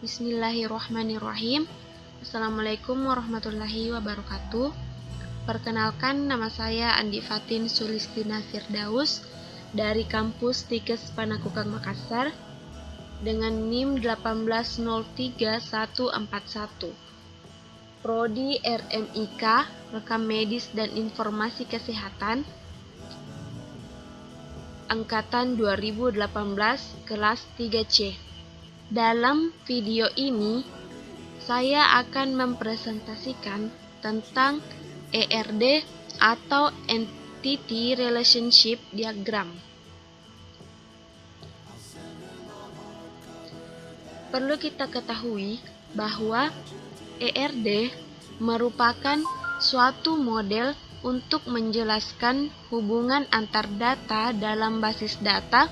Bismillahirrahmanirrahim. Assalamualaikum warahmatullahi wabarakatuh. Perkenalkan, nama saya Andi Fatin Sulistina Firdaus dari kampus Tikes Panakukang Makassar dengan NIM 1803141. Prodi RMIK, Rekam Medis dan Informasi Kesehatan, Angkatan 2018, kelas 3C. Dalam video ini, saya akan mempresentasikan tentang ERD atau Entity Relationship Diagram. Perlu kita ketahui bahwa ERD merupakan suatu model untuk menjelaskan hubungan antar data dalam basis data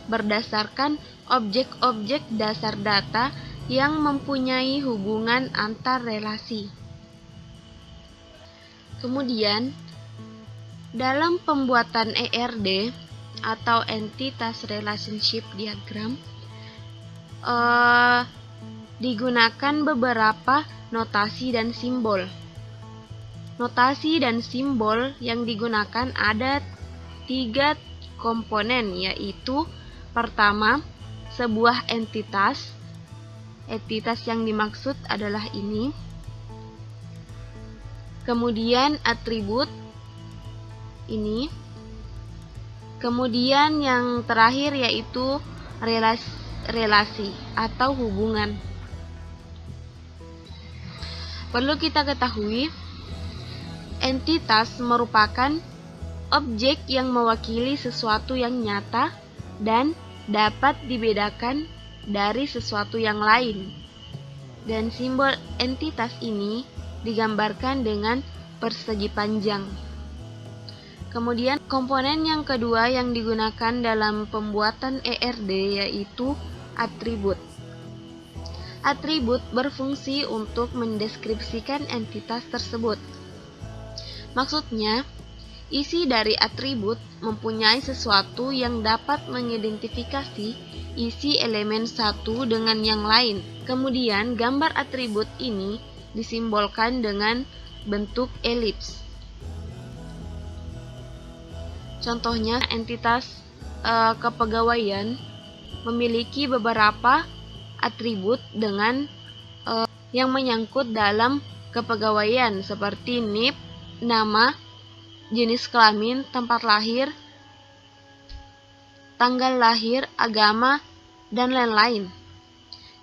berdasarkan objek-objek dasar data yang mempunyai hubungan antar relasi. Kemudian, dalam pembuatan ERD atau Entitas Relationship Diagram, digunakan beberapa notasi dan simbol. Notasi dan simbol yang digunakan ada 3 komponen, yaitu pertama, sebuah entitas. Entitas yang dimaksud adalah ini. Kemudian atribut ini. Kemudian yang terakhir yaitu relasi atau hubungan. Perlu kita ketahui, entitas merupakan objek yang mewakili sesuatu yang nyata dan dapat dibedakan dari sesuatu yang lain. Dan simbol entitas ini digambarkan dengan persegi panjang. Kemudian komponen yang kedua yang digunakan dalam pembuatan ERD yaitu atribut. Atribut berfungsi untuk mendeskripsikan entitas tersebut. Maksudnya, isi dari atribut mempunyai sesuatu yang dapat mengidentifikasi isi elemen satu dengan yang lain. Kemudian, gambar atribut ini disimbolkan dengan bentuk elips. Contohnya, entitas kepegawaian memiliki beberapa atribut dengan yang menyangkut dalam kepegawaian seperti NIP, nama, jenis kelamin, tempat lahir, tanggal lahir, agama, dan lain-lain.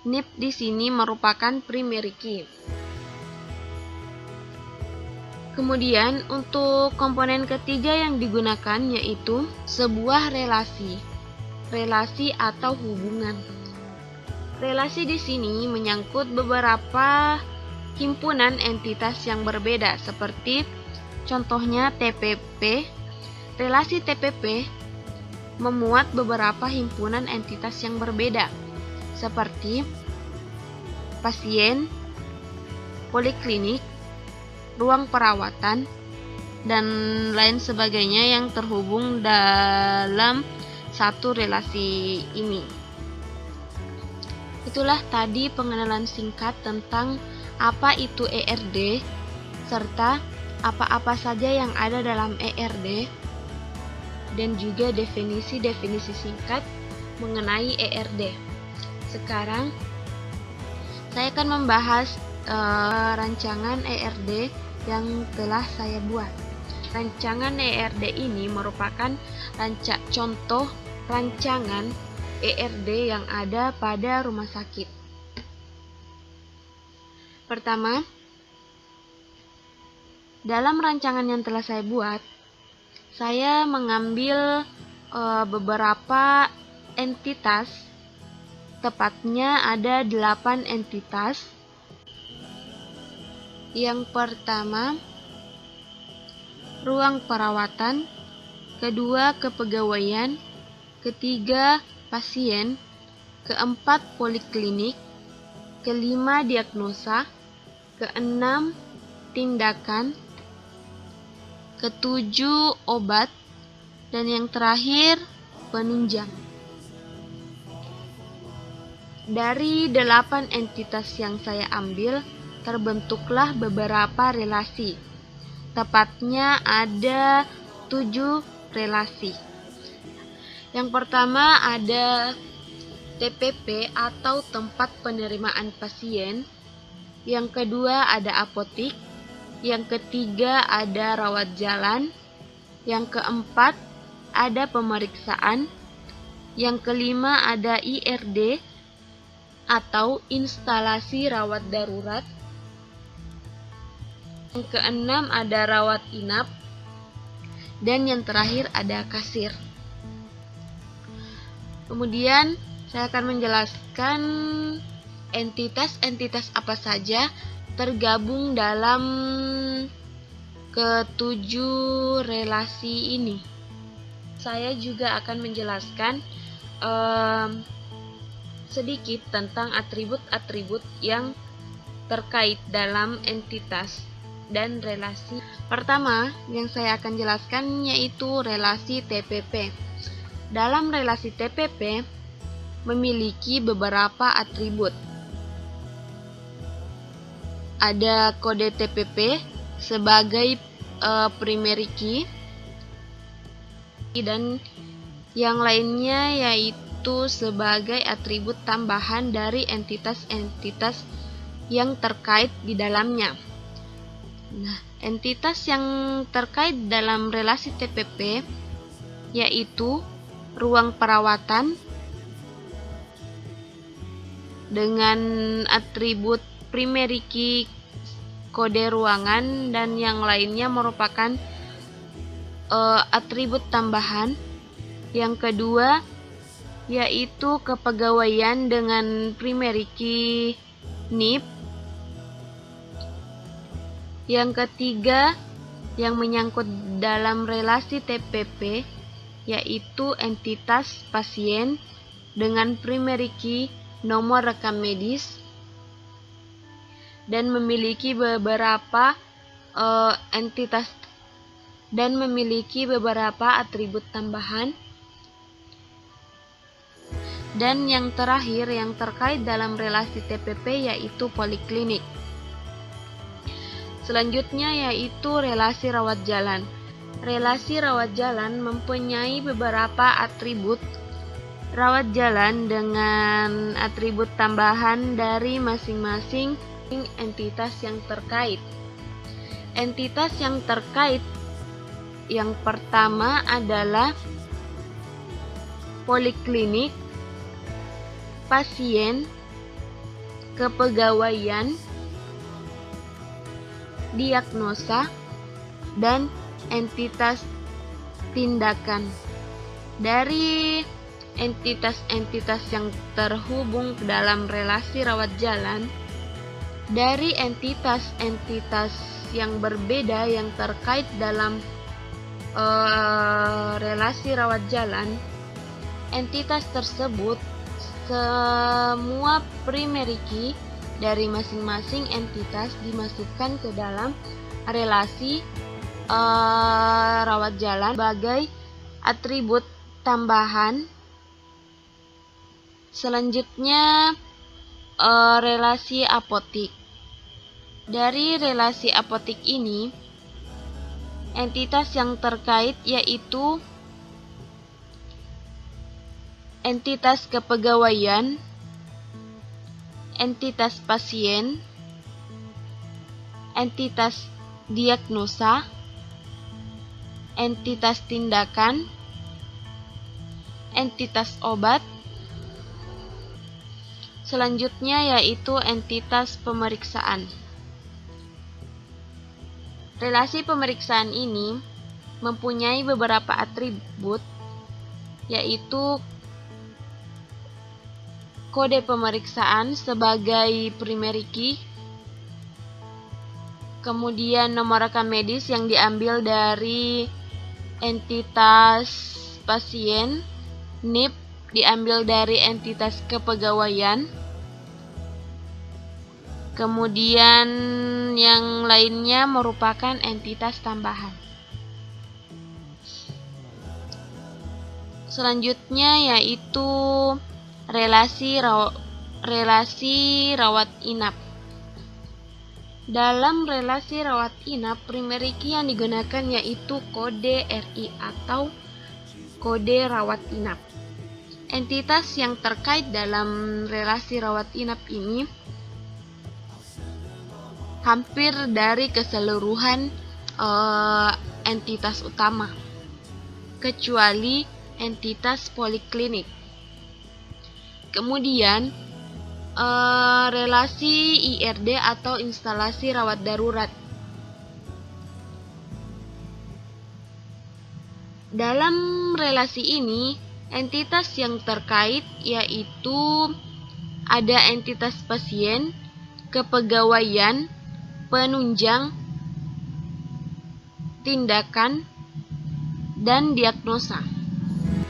NIP di sini merupakan primary key. Kemudian untuk komponen ketiga yang digunakan yaitu sebuah relasi atau hubungan. Relasi di sini menyangkut beberapa himpunan entitas yang berbeda seperti contohnya TPP. Relasi TPP memuat beberapa himpunan entitas yang berbeda seperti pasien, poliklinik, ruang perawatan, dan lain sebagainya yang terhubung dalam satu relasi ini. Itulah tadi pengenalan singkat tentang apa itu ERD serta apa-apa saja yang ada dalam ERD dan juga definisi-definisi singkat mengenai ERD. Sekarang saya akan membahas rancangan ERD yang telah saya buat. Rancangan ERD ini merupakan contoh rancangan ERD yang ada pada rumah sakit. Pertama, dalam rancangan yang telah saya buat, saya mengambil beberapa entitas, tepatnya ada 8 entitas. Yang pertama, ruang perawatan, kedua kepegawaian, ketiga pasien, keempat poliklinik, kelima diagnosa, keenam tindakan, ketujuh obat, dan yang terakhir penunjang. Dari 8 entitas yang saya ambil, terbentuklah beberapa relasi. Tepatnya ada 7 relasi. Yang pertama ada TPP atau tempat penerimaan pasien. Yang kedua ada apotik. Yang ketiga ada rawat jalan. Yang keempat ada pemeriksaan. Yang kelima ada IRD atau instalasi rawat darurat. Yang keenam ada rawat inap. Dan yang terakhir ada kasir. Kemudian saya akan menjelaskan entitas-entitas apa saja tergabung dalam ketujuh relasi ini. Saya juga akan menjelaskan sedikit tentang atribut-atribut yang terkait dalam entitas dan relasi. Pertama yang saya akan jelaskan yaitu relasi TPP. Dalam relasi TPP memiliki beberapa atribut. Ada kode TPP sebagai primary key dan yang lainnya yaitu sebagai atribut tambahan dari entitas-entitas yang terkait di dalamnya. Nah, entitas yang terkait dalam relasi TPP yaitu ruang perawatan dengan atribut primary key kode ruangan, dan yang lainnya merupakan atribut tambahan. Yang kedua yaitu kepegawaian dengan primary key NIP. Yang ketiga yang menyangkut dalam relasi TPP yaitu entitas pasien dengan primary key nomor rekam medis dan memiliki beberapa atribut tambahan. Dan yang terakhir yang terkait dalam relasi TPP yaitu poliklinik. Selanjutnya yaitu relasi rawat jalan. Relasi rawat jalan mempunyai beberapa atribut rawat jalan dengan atribut tambahan dari masing-masing entitas yang terkait. Entitas yang terkait yang pertama adalah poliklinik, pasien, kepegawaian, diagnosa, dan entitas tindakan. Dari entitas-entitas yang terhubung dalam relasi rawat jalan, dari entitas-entitas yang berbeda yang terkait dalam relasi rawat jalan, entitas tersebut semua primary key dari masing-masing entitas dimasukkan ke dalam relasi rawat jalan sebagai atribut tambahan. Selanjutnya relasi apotik. Dari relasi apotik ini, entitas yang terkait yaitu entitas kepegawaian, entitas pasien, entitas diagnosa, entitas tindakan, entitas obat. Selanjutnya yaitu entitas pemeriksaan. Relasi pemeriksaan ini mempunyai beberapa atribut yaitu kode pemeriksaan sebagai primary key, kemudian nomor rekam medis yang diambil dari entitas pasien, NIP diambil dari entitas kepegawaian, kemudian yang lainnya merupakan entitas tambahan. Selanjutnya yaitu relasi relasi rawat inap. Dalam relasi rawat inap, primary key yang digunakan yaitu kode RI atau kode rawat inap. Entitas yang terkait dalam relasi rawat inap ini hampir dari keseluruhan entitas utama, kecuali entitas poliklinik. Kemudian relasi IRD atau instalasi rawat darurat. Dalam relasi ini, entitas yang terkait yaitu ada entitas pasien, kepegawaian, penunjang, tindakan, dan diagnosa.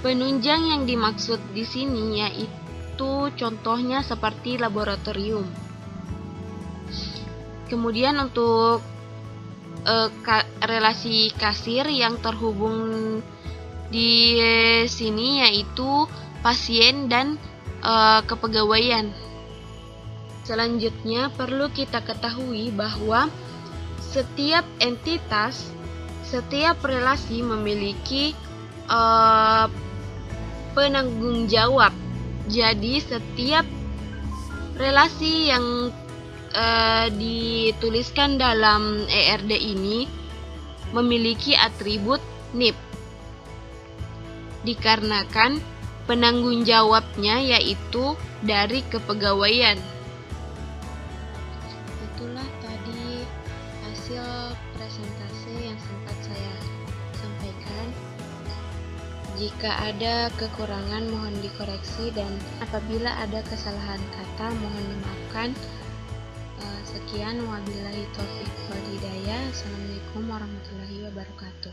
Penunjang yang dimaksud di sini yaitu contohnya seperti laboratorium. Kemudian untuk relasi kasir yang terhubung di sini yaitu pasien dan kepegawaian. Selanjutnya perlu kita ketahui bahwa setiap entitas, setiap relasi memiliki penanggung jawab. Jadi setiap relasi yang dituliskan dalam ERD ini memiliki atribut NIP, dikarenakan penanggung jawabnya yaitu dari kepegawaian. Itulah tadi hasil presentasi yang sempat saya sampaikan. Jika ada kekurangan mohon dikoreksi, dan apabila ada kesalahan kata mohon dimaafkan. Sekian, wabillahi taufiq wal hidayah. Assalamualaikum warahmatullahi wabarakatuh.